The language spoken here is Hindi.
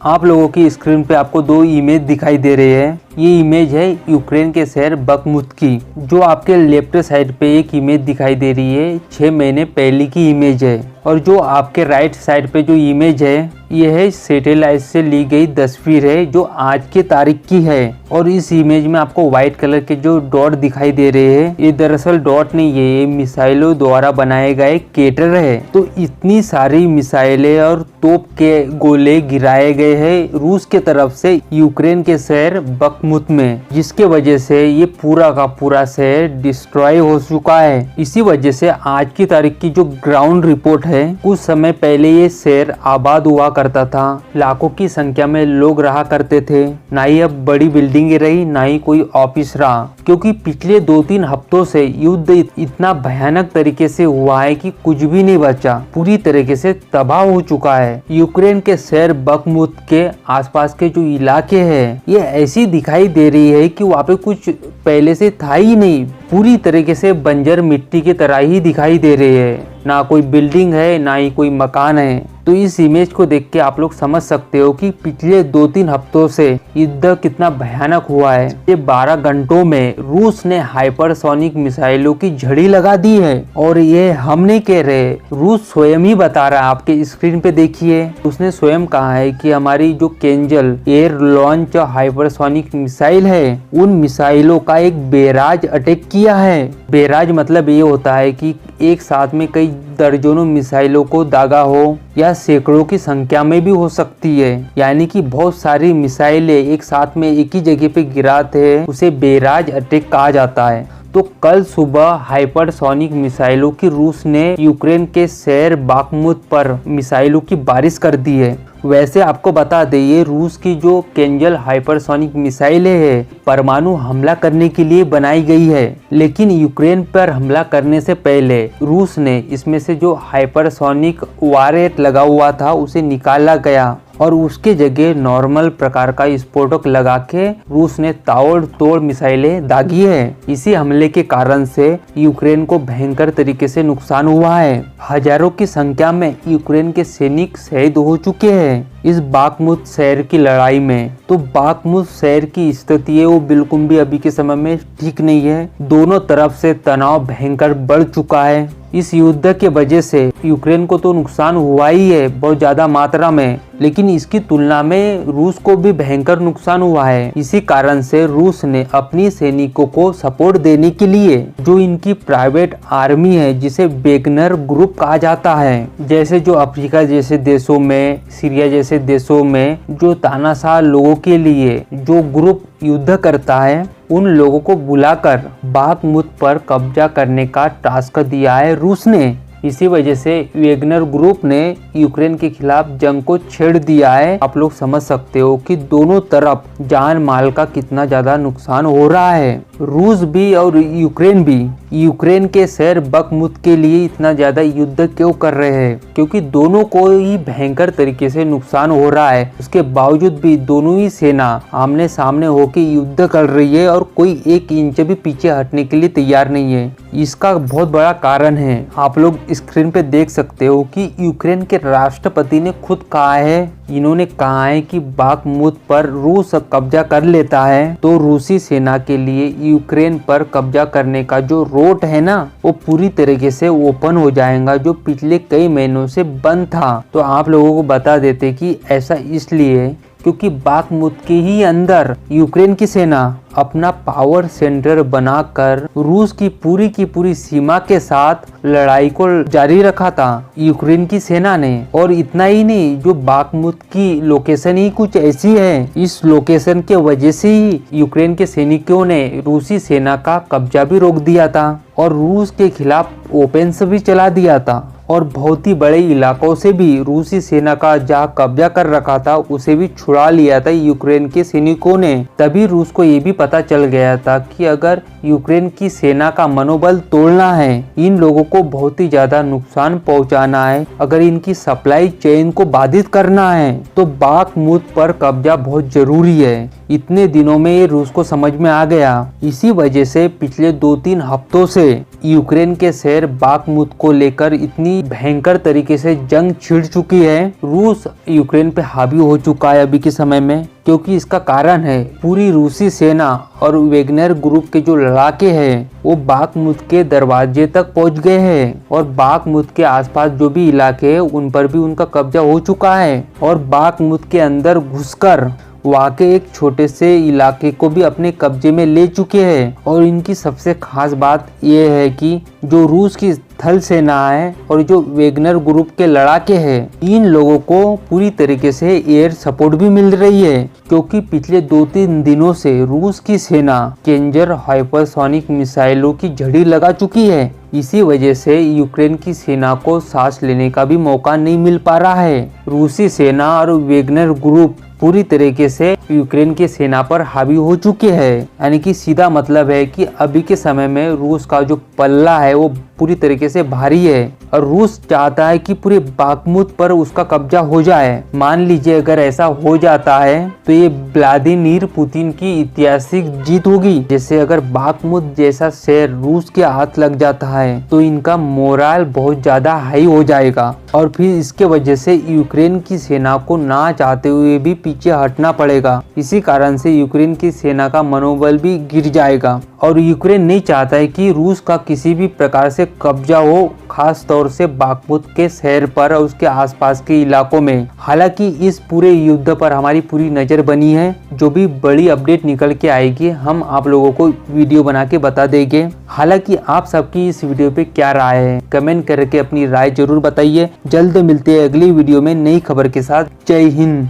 आप लोगों की स्क्रीन पे आपको दो इमेज दिखाई दे रही है। ये इमेज है यूक्रेन के शहर बखमुत की। जो आपके लेफ्ट साइड पे एक इमेज दिखाई दे रही है 6 महीने पहले की इमेज है, और जो आपके राइट साइड पे जो इमेज है ये है सैटेलाइट से ली गई तस्वीर है जो आज के तारीख की है। और इस इमेज में आपको व्हाइट कलर के जो डॉट दिखाई दे रहे हैं ये दरअसल डॉट नहीं है, ये मिसाइलों द्वारा बनाए गए केटर है। तो इतनी सारी मिसाइलें और तोप के गोले गिराए गए हैं रूस के तरफ से यूक्रेन के शहर बखमुत में, जिसके वजह से ये पूरा का पूरा शहर डिस्ट्रॉय हो चुका है। इसी वजह से आज की तारीख की जो ग्राउंड रिपोर्ट है, कुछ समय पहले ये शहर आबाद हुआ करता था, लाखों की संख्या में लोग रहा करते थे, ना ही अब बड़ी बिल्डिंगें रही ना ही कोई ऑफिस रहा, क्योंकि पिछले 2-3 हफ्तों से युद्ध इतना भयानक तरीके से हुआ है कि कुछ भी नहीं बचा, पूरी तरीके से तबाह हो चुका है। यूक्रेन के शहर बखमुत के आसपास के जो इलाके हैं ये ऐसी दिखाई दे रही है कि वहाँ पे कुछ पहले से था ही नहीं, पूरी तरीके से बंजर मिट्टी की तरह ही दिखाई दे रही है, ना कोई बिल्डिंग है ना ही कोई मकान है। तो इस इमेज को देख के आप लोग समझ सकते हो कि पिछले 2-3 हफ्तों से युद्ध कितना भयानक हुआ है। ये 12 घंटों में रूस ने हाइपरसोनिक मिसाइलों की झड़ी लगा दी है, और ये हम नहीं कह रहे, रूस स्वयं ही बता रहा है। आपके स्क्रीन पे देखिए, उसने स्वयं कहा है कि हमारी जो केंजल एयर लॉन्च हाइपरसोनिक मिसाइल है उन मिसाइलों का एक बेराज अटैक किया है। बेराज मतलब ये होता है कि एक साथ में कई दर्जनों मिसाइलों को दागा हो या सैकड़ों की संख्या में भी हो सकती है, यानी कि बहुत सारी मिसाइलें एक साथ में एक ही जगह पे गिराते हैं, उसे बेराज अटैक कहा जाता है। तो कल सुबह हाइपरसोनिक मिसाइलों की रूस ने यूक्रेन के शहर बाखमुत पर मिसाइलों की बारिश कर दी है। वैसे आपको बता दें ये रूस की जो केंजल हाइपरसोनिक मिसाइलें है परमाणु हमला करने के लिए बनाई गई है, लेकिन यूक्रेन पर हमला करने से पहले रूस ने इसमें से जो हाइपरसोनिक वॉरहेड लगा हुआ था उसे निकाला गया, और उसके जगह नॉर्मल प्रकार का स्फोटक लगा के रूस ने ताबड़तोड़ मिसाइलें दागी है। इसी हमले के कारण से यूक्रेन को भयंकर तरीके से नुकसान हुआ है। हजारों की संख्या में यूक्रेन के सैनिक शहीद हो चुके हैं इस बाखमुत शहर की लड़ाई में। तो बाखमुत शहर की स्थिति है वो बिल्कुल भी अभी के समय में ठीक नहीं है, दोनों तरफ से तनाव भयंकर बढ़ चुका है। इस युद्ध के वजह से यूक्रेन को तो नुकसान हुआ ही है बहुत ज्यादा मात्रा में, लेकिन इसकी तुलना में रूस को भी भयंकर नुकसान हुआ है। इसी कारण से रूस ने अपनी सैनिकों को सपोर्ट देने के लिए जो इनकी प्राइवेट आर्मी है जिसे वेगनर ग्रुप कहा जाता है, जैसे जो अफ्रीका जैसे देशों में, सीरिया जैसे देशों में जो तानाशाह लोगों के लिए जो ग्रुप युद्ध करता है उन लोगों को बुलाकर बाखमुत पर कब्जा करने का टास्क दिया है रूस ने। इसी वजह से वेगनर ग्रुप ने यूक्रेन के खिलाफ जंग को छेड़ दिया है। आप लोग समझ सकते हो कि दोनों तरफ जान माल का कितना ज्यादा नुकसान हो रहा है। रूस भी और यूक्रेन भी यूक्रेन के शहर बखमुत के लिए इतना ज्यादा युद्ध क्यों कर रहे हैं, क्योंकि दोनों को ही भयंकर तरीके से नुकसान हो रहा है। उसके बावजूद भी दोनों ही सेना आमने सामने होकर युद्ध कर रही है और कोई 1 इंच भी पीछे हटने के लिए तैयार नहीं है। इसका बहुत बड़ा कारण है, आप लोग स्क्रीन पे देख सकते हो कि यूक्रेन के राष्ट्रपति ने खुद कहा है, इन्होंने कहा है कि बाखमुत पर रूस कब्जा कर लेता है तो रूसी सेना के लिए यूक्रेन पर कब्जा करने का जो रोड है ना वो पूरी तरीके से ओपन हो जाएगा, जो पिछले कई महीनों से बंद था। तो आप लोगों को बता देते कि ऐसा इसलिए क्योंकि बाखमुत के ही अंदर यूक्रेन की सेना अपना पावर सेंटर बनाकर रूस की पूरी सीमा के साथ लड़ाई को जारी रखा था यूक्रेन की सेना ने। और इतना ही नहीं, जो बाखमुत की लोकेशन ही कुछ ऐसी है, इस लोकेशन के वजह से ही यूक्रेन के सैनिकों ने रूसी सेना का कब्जा भी रोक दिया था और रूस के खिलाफ ओफेंसिव भी चला दिया था, और बहुत ही बड़े इलाकों से भी रूसी सेना का जहाँ कब्जा कर रखा था उसे भी छुड़ा लिया था यूक्रेन के सैनिकों ने। तभी रूस को ये भी पता चल गया था कि अगर यूक्रेन की सेना का मनोबल तोड़ना है, इन लोगों को बहुत ही ज्यादा नुकसान पहुंचाना है, अगर इनकी सप्लाई चेन को बाधित करना है तो बाखमुत पर कब्जा बहुत जरूरी है। इतने दिनों में ये रूस को समझ में आ गया। इसी वजह से पिछले 2-3 हफ्तों से यूक्रेन के शहर बाखमुत को लेकर इतनी भयंकर तरीके से जंग छिड़ चुकी है। रूस यूक्रेन पे हावी हो चुका है अभी के समय में, क्योंकि इसका कारण है पूरी रूसी सेना और वेगनर ग्रुप के जो लड़ाके हैं वो बाखमुत के दरवाजे तक पहुंच गए हैं और बाखमुत के आसपास जो भी इलाके हैं उन पर भी उनका कब्जा हो चुका है और बाखमुत के अंदर घुसकर वहाँ के एक छोटे से इलाके को भी अपने कब्जे में ले चुके हैं। और इनकी सबसे खास बात यह है कि जो रूस की थल सेना है और जो वेगनर ग्रुप के लड़ाके हैं, इन लोगों को पूरी तरीके से एयर सपोर्ट भी मिल रही है, क्योंकि पिछले 2-3 दिनों से रूस की सेना केंजर हाइपरसोनिक मिसाइलों की झड़ी लगा चुकी है। इसी वजह से यूक्रेन की सेना को सांस लेने का भी मौका नहीं मिल पा रहा है। रूसी सेना और वेगनर ग्रुप पूरी तरीके से यूक्रेन की सेना पर हावी हो चुके हैं। यानी कि सीधा मतलब है कि अभी के समय में रूस का जो पल्ला है वो पूरी तरीके से भारी है और रूस चाहता है कि पूरे बाखमुत पर उसका कब्जा हो जाए। मान लीजिए अगर ऐसा हो जाता है तो ये व्लादिमीर पुतिन की ऐतिहासिक जीत होगी। जैसे अगर बाखमुत जैसा शहर रूस के हाथ लग जाता है तो इनका मोराल बहुत ज्यादा हाई हो जाएगा और फिर इसके वजह से यूक्रेन की सेना को ना चाहते हुए भी पीछे हटना पड़ेगा। इसी कारण से यूक्रेन की सेना का मनोबल भी गिर जाएगा और यूक्रेन नहीं चाहता है कि रूस का किसी भी प्रकार से कब्जा हो, खास तौर से बाखमुत के शहर पर और उसके आसपास के इलाकों में। हालांकि इस पूरे युद्ध पर हमारी पूरी नजर बनी है। जो भी बड़ी अपडेट निकल के आएगी हम आप लोगों को वीडियो बना के बता देंगे। हालांकि आप सबकी इस वीडियो पे क्या राय है, कमेंट करके अपनी राय जरूर बताइए। जल्द मिलते हैं अगली वीडियो में नई खबर के साथ। जय हिंद।